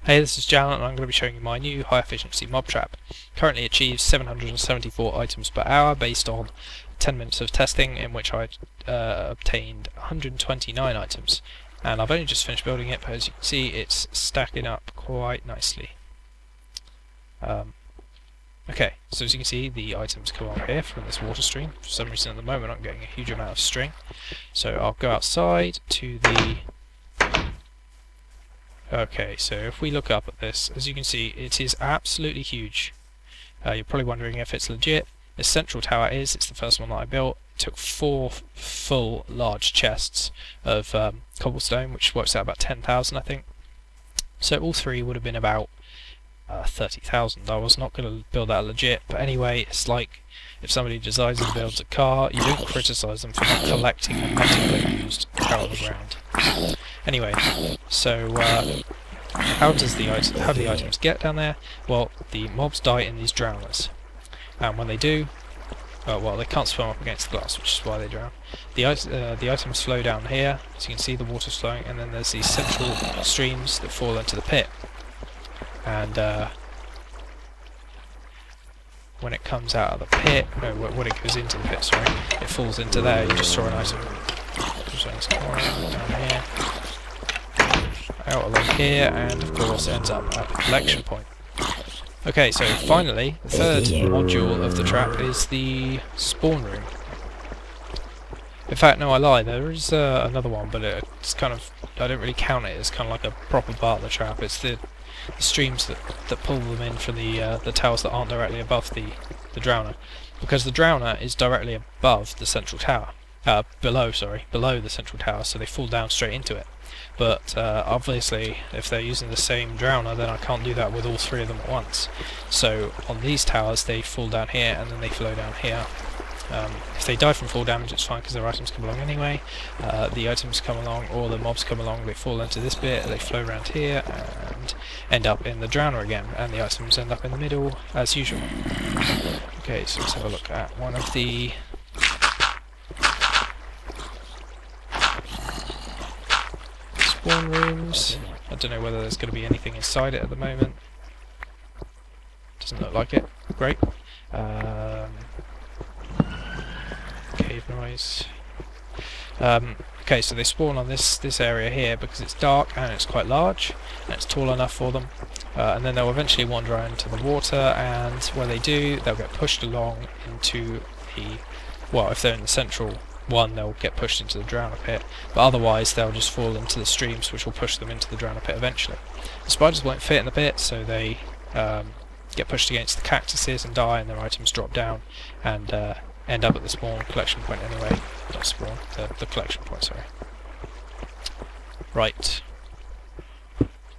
Hey, this is Jan and I'm going to be showing you my new high efficiency mob trap. Currently achieves 774 items per hour based on 10 minutes of testing in which I obtained 129 items. And I've only just finished building it, but as you can see it's stacking up quite nicely. Okay, so as you can see the items come on here from this water stream. For some reason at the moment I'm getting a huge amount of string. So I'll go outside to the... Okay, so if we look up at this, as you can see, it is absolutely huge. You're probably wondering if it's legit. This central tower is, it's the first one that I built. It took 4 full large chests of cobblestone, which works out about 10,000 I think. So all 3 would have been about 30,000. I was not going to build that legit, but anyway, it's like if somebody designs and builds a car, you don't criticise them for not collecting the metal used out of the ground. Anyway, so how do the items get down there? Well, the mobs die in these drowners, and when they do, well, they can't swim up against the glass, which is why they drown. The items flow down here, as you can see the water's flowing, and then there's these central streams that fall into the pit. And when it comes out of the pit, no, when it goes into the pit, sorry, it falls into there. You just throw an item down here, out along here, and of course ends up at the collection point. Okay, so finally, the third module of the trap is the spawn room. In fact, no, I lie, there is another one, but it's kind of, I don't really count it as kind of like a proper part of the trap. It's the streams that pull them in from the towers that aren't directly above the drowner, because the drowner is directly above the central tower, below the central tower, so they fall down straight into it. But obviously, if they're using the same drowner, then I can't do that with all 3 of them at once. So on these towers, they fall down here and then they flow down here. If they die from fall damage, it's fine because their items come along anyway. The items come along, or the mobs come along, they fall into this bit, they flow around here and end up in the drowner again, and the items end up in the middle as usual. Okay, so let's have a look at one of the spawn rooms. I don't know whether there's going to be anything inside it at the moment. Doesn't look like it. Great. Cave noise. Okay, so they spawn on this area here because it's dark and it's quite large and it's tall enough for them, and then they'll eventually wander out into the water, and when they do they'll get pushed along into the, well, if they're in the central one they'll get pushed into the drowner pit, but otherwise they'll just fall into the streams which will push them into the drowner pit eventually. The spiders won't fit in the pit, so they get pushed against the cactuses and die, and their items drop down and end up at the spawn collection point anyway. Not spawn, the collection point, sorry. Right.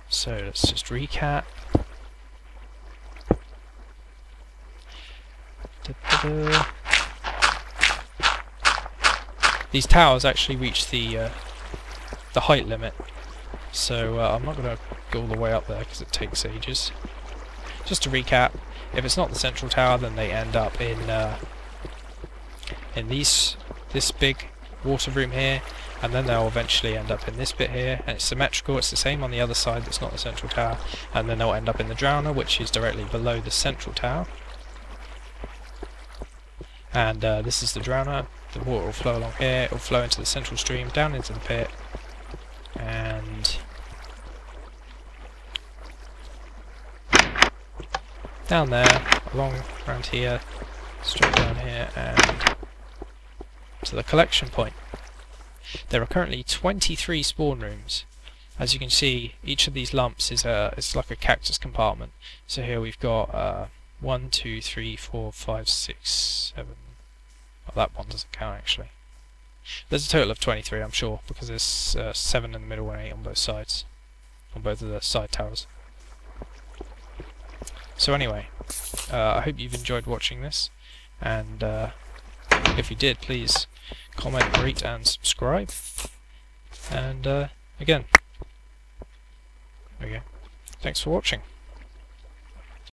So let's just recap. These towers actually reach the height limit, so I'm not going to go all the way up there because it takes ages. Just to recap, if it's not the central tower, then they end up in this big water room here, and then they'll eventually end up in this bit here, and it's symmetrical, it's the same on the other side that's not the central tower, and then they'll end up in the drowner, which is directly below the central tower. And this is the drowner. The water will flow along here, it will flow into the central stream, down into the pit, and down there, along around here, straight down here, and to the collection point. There are currently 23 spawn rooms. As you can see, each of these lumps is like a cactus compartment. So here we've got 1, 2, 3, 4, 5, 6, 7. Well, that one doesn't count actually. There's a total of 23, I'm sure, because there's 7 in the middle and 8 on both sides, on both of the side towers. So anyway, I hope you've enjoyed watching this, and if you did, please comment, rate and subscribe, and again, there we go. Thanks for watching.